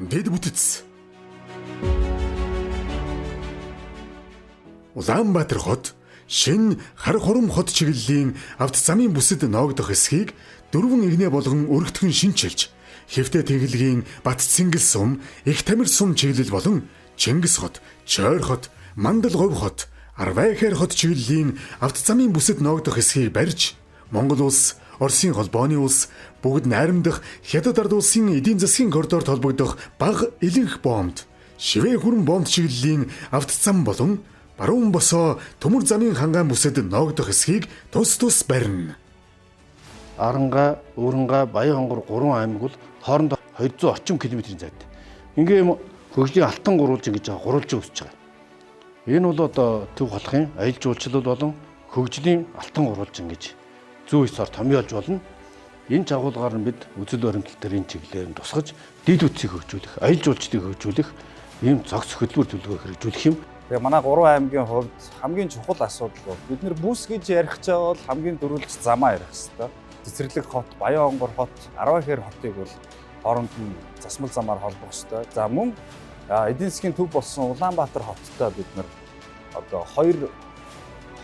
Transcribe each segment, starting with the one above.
дэд бүтэц. Улаанбаатар хот шинэ хар хором хот чиглэлийн авто замын бүсэд ноогдох эсхийг 4 игнэ болгон өргөтгөн шинчилж, Хэвтэ тэнхилгийн Бат Цингэл сум, Их Тамир сум чиглэл болон Чингис хот, Чойр хот, Мандал говь хот, Арвайхаар хот чиглэлийн авто замын бүсэд ноогдох эсхийг барьж, Монгол улс, Оросын холбооны улс, бүгд найрамдах Хятад ард улсын эдийн засгийн коридорт холбогдох бага элэнх бомбд, шивээ хүрэн бомб чиглэлийн авто зам болон баруун босоо төмөр замын хангаан бүсэд ноогдох эсхийг тус барина. Аранга, Өрөнга, Баянгор 3 аймаг бол хоорондоо 200 орчим км-ийн зайд. Ингээм хөгжлийн алтан гурвалж ингэж гурвалж өсөж байгаа. Энэ бол одоо төв холхын аялал жуулчлал болон хөгжлийн алтан гурвалж ингэж зүй ёсоор томьёолж болно. Энэ жагуулгаар нь бид үзэл баримтал төрийн чиглэлээр нь тусгаж дид үтсийг хөгжүүлэх, аялал жуулчлалыг хөгжүүлэх ийм зохис хөтөлбөр төлөвлөгөө хэрэгжүүлэх юм. Тэгээ манай 3 аймгийн хувьд хамгийн чухал асуудал бол бид нэр бүс гэж ярих гэж байгаа бол хамгийн дөрвөлж замаа ярих хэрэгтэй. Цэцэрлэг хот, Баянгор хот, Арвайхаар хотыг бол хооронд нь засмал замаар холбох хэрэгтэй. За мөн эдийн засгийн төв болсон Улаанбаатар хоттой бид нар одоо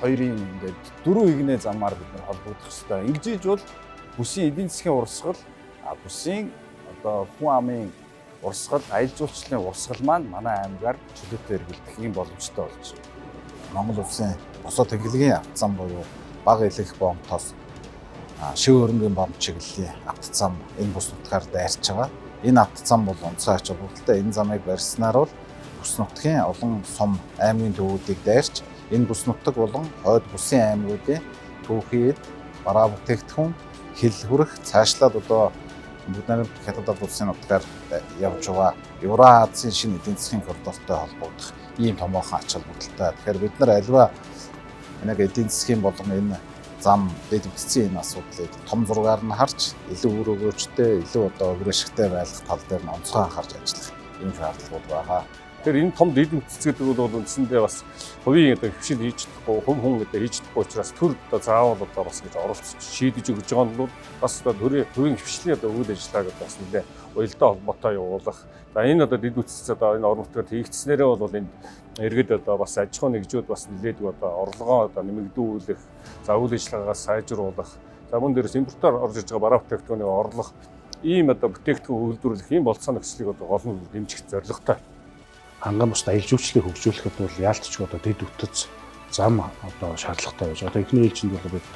хоёрын ингээд 4 игнэ замаар бид нар холбогдох хэрэгтэй. Ингэж бол бүсийн эдийн засгийн урсгал, бүсийн одоо хүн амын урсгал, аялал жуулчлалын урсгал маань манай аймгаар чөлөөтэй эргэлдэх юм боломжтой болж байна. Монгол улсын босоо тэнхилгийн авто зам буюу бага элэх бомбтоос шив өрөнгийн бомб чиглэлийн авто зам энэ бүс нутгаар дайрч байгаа. Энэ авто зам бол онцгой ач холбогдолтой. Энэ замыг барьснаар бол бүс нутгийн олон сум аймгийн төвүүдийг дайрч энэ бүс нутаг болон хойд бүсийн аймагуудын түүхийд бараа бүтээгдэхүүн хил хүрэх цаашлаад одоо бүгд найрамд Хятад ард улсын нутгаар явж байгаа Евразийн шинэ эдийн засгийн коридортой холбогдох ийм томоохон ач холбогдолтой. Тэгэхээр бид нар альва нэг эдийн засгийн болон энэ зам дэд бүтцийн энэ асуудлыг том зургаар нь харж илүү үр өгөөжтэй, илүү одоо өвөрөшгтэй байх тал дээр нь онцгой анхаарч ажиллах ийм шаардлагууд байгаа. Тэгэхээр энэ том дэд бүтц гэдэг бол үндсэндээ бас хувийн одоо хөвшил хийж чадахгүй, хүн одоо хийж чадахгүй учраас төр одоо заавал одоо бас гэж оролцож шийдэж өгж байгаа нь бол бас одоо хувийн хөвшлийн одоо үйл ажиллагааг бас нэлээ уялдаа холбоотой явуулах. За энэ одоо дэд бүтц одоо энэ орон нутгаар хийгдснээрээ бол энд иргэд одоо бас аж ахуй нэгжүүд бас нэлээдэг одоо орлогоо одоо нэмэгдүүлэх, за үйл ажиллагаагаа сайжруулах, за мөн дээрээс импортоор орж иж байгаа бараа бүтээгдэхүүний орлого ийм одоо бүтээгдэхүүн үйлдвэрлэх ийм болцоо нөхцөлийг одоо гол нь дэмжих зорилготой. Хангаан бусд аялал жуулчлалыг хөгжүүлэхэд бол яалтчгүй одоо дэд үтц зам одоо шаардлагатай байж байгаа. Одоо эхний ээлжинд бол бид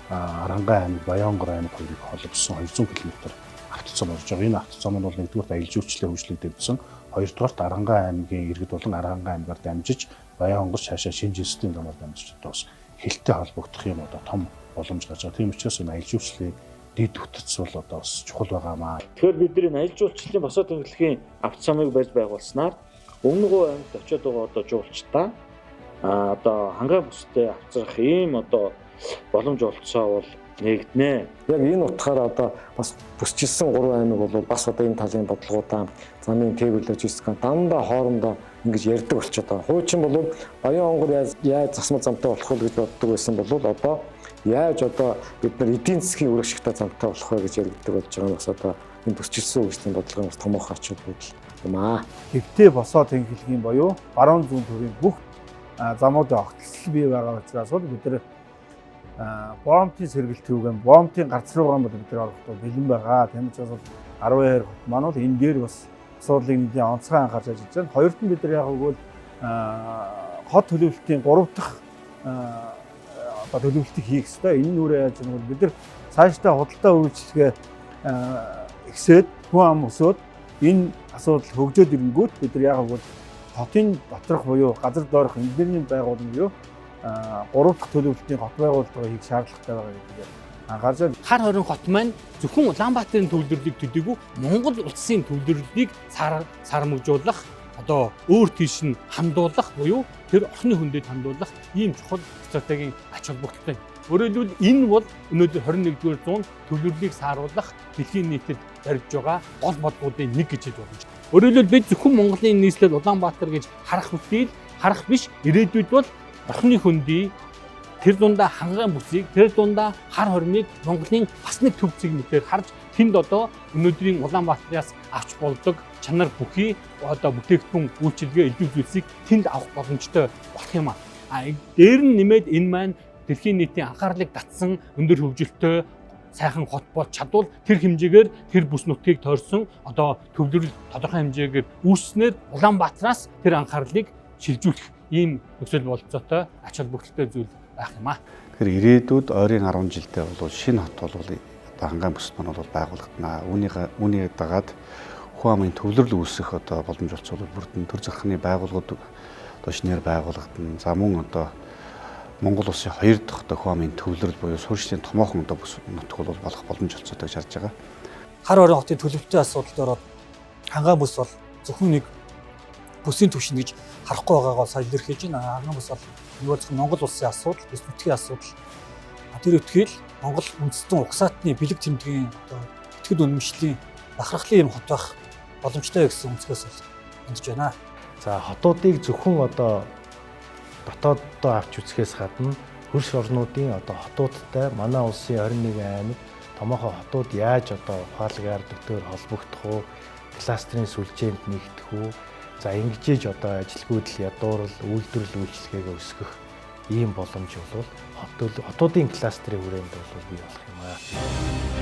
Аранга аймаг, Баянгор аймаг хоёрыг холбосон 200 км авто зам орж байгаа. Энэ авто зам нь бол нэгдүгээр аялал жуулчлалын хөгжлийг дэвсэн, хоёрдугаарт Аранга аймгийн иргэд болон Аранга аймгаар дамжиж Баянгор цаашаа Шинжэслийн замаар дамжиж одоо бас хилтэй холбогдох юм одоо том боломж гарч байгаа. Тийм учраас энэ аялал жуулчлалын дэд үтц бол одоо бас чухал байгаамаа. Тэгэхээр бид энэ аялал жуулчлалын босоо тэнхилгийн авто замыг барьж байгуулснаар Өмнөгөө аймагт очиод байгаа одоо жуулчдаа одоо хангаан бүстэй авчрах ийм одоо боломж олцоо бол нэгднэ. Яг энэ утгаараа одоо бас бүсчилсэн 3 аймаг бол бас одоо энэ талын бодлогуудаа замын тээвэр логистик дандаа хоорондоо ингэж ярьдаг болчиход байгаа. Хуучин бол Баянгор яаж засмал замтай болох вэ гэж боддог байсан бол одоо яаж одоо бид нар эдийн засгийн үргэлжлэлтэй замтай болох вэ гэж яригддаг болж байгаа нь бас одоо энэ бүсчилсэн үйлчлэлийн бодлогын бас томоохон ач холбогдол юм аа. Хэвтэ босоо тэнхилгийн буюу баруун зүүн төрийн бүх замуудын огтлол бий байгаа учраас бид нар бомбын сэргэлт рүүгээ, бомбын гарц руугаа бид нар орохдоо бэлэн байгаа. Тийм учраас 12 хот маань бол энэ дээр бас асуудлыг нэгэн онцгой анхаарч ажиллаж байна. Хоёрт нь бид нар яг үгүй хот төлөвлөлтийн 3 дахь одоо төлөвлөлтийг хийх ёстой. Энэ нь өөрөө яаж юм бол бид нар цаашдаа худалдаа үйлчлэгээ ихсээд хүн ам өсөөд энэ асуудал хөгжөөд ирэнгүүт бид нар яг бол хотын доторх буюу газар доорх инженерийн байгууллага буюу 3 дахь төлөвлөлтийн хот байгууллагыг хийх шаардлагатай байгаа гэдгийг анхаарч байна. Хар хорин хот маань зөвхөн Улаанбаатарын төвлөрлөлийг төдийгүй Монгол улсын төвлөрлөлийг сармжуулах одоо өөр тийш нь хандуулах буюу тэр охины хөндөд хандуулах ийм чухал стратегийн ач холбогдолтой. Өөрөөр хэлбэл энэ бол өнөөдөр 21-р зуунд төвлөрлөлийг сааруулах дэлхийн нийтэд барьж байгаа гол бодлогуудын нэг гэж хэлж болно. Өөрөөр хэлбэл бид зөвхөн Монголын нийслэл Улаанбаатар гэж харах үгүй харах биш, ирээдүйд бол охины хөндий тэр дундаа хангаан бүсийг, тэр дундаа хар хормыг Монголын бас нэг төв зэгнэлээр харж тэнд одоо өнөөдрийн Улаанбаатараас авч болдог чанар бүхий одоо бүтээгдэхүүн үйлчилгээ илүү зүйлсийг тэнд авах боломжтой болох юм аа. Дээр нь нэмээд энэ маань дэлхийн нийтийн анхаарлыг татсан өндөр хөгжилтэй сайхан хот бол чадвал тэр хэмжээгээр тэр бүс нутгийг тойрсон одоо төвлөрөл тодорхой хэмжээгээр үүснээр Улаанбаатараас тэр анхаарлыг шилжүүлэх ийм нөхцөл болцоотой ач холбогдолтой зүйл байх юм аа. Тэгэхээр ирээдүйд ойрын 10 жилдээ бол шинэ хот бол одоо хангаан бүсд маань бол байгуулагдана. Үүний дагаад Хүн амын төвлөрөл үүсэх одоо боломж олцвол бүрдэн төр захны байгууллагууд одоо шинээр байгуулагдана. За мөн одоо Монгол улсын 2 дахь одоо хүн амын төвлөрөл буюу суурьшлийн томоохон одоо бүс нутг бол болох боломж олцоотой гэж харж байгаа. Хар хорийн хотын төлөвлөлтийн асуудалд ороод хангаан бүс бол зөвхөн нэг бүсийн түвшин гэж харахгүй байгаагаа сая илэрхийлж байна. Хангаан бүс бол нөгөө зөвхөн Монгол улсын асуудал, бүс нутгийн асуудал. Тэр үтгэл Монгол үндэстэн угсаатны бэлэг тэмдгийн одоо итгэл үнэмшлийн бахархлын юм хот байх боломжтой гэсэн өнцгөөс бол хандж байна. За хотуудыг зөвхөн одоо дотооддоо авч үзэхээс гадна хөрш орнуудын одоо хотуудтай манай улсын 21 аймаг томоохон хотууд яаж одоо ухаалгаар дөтөөр холбогдох уу, кластерын сүлжээнд нэгдэх үү, за ингэж одоо ажилгүйдэл ядуурл үйлдвэрлэл үйлчилгээгээ өсгөх ийм боломж бол хотуудын кластерын хүрээнд бол бий болох юм аа.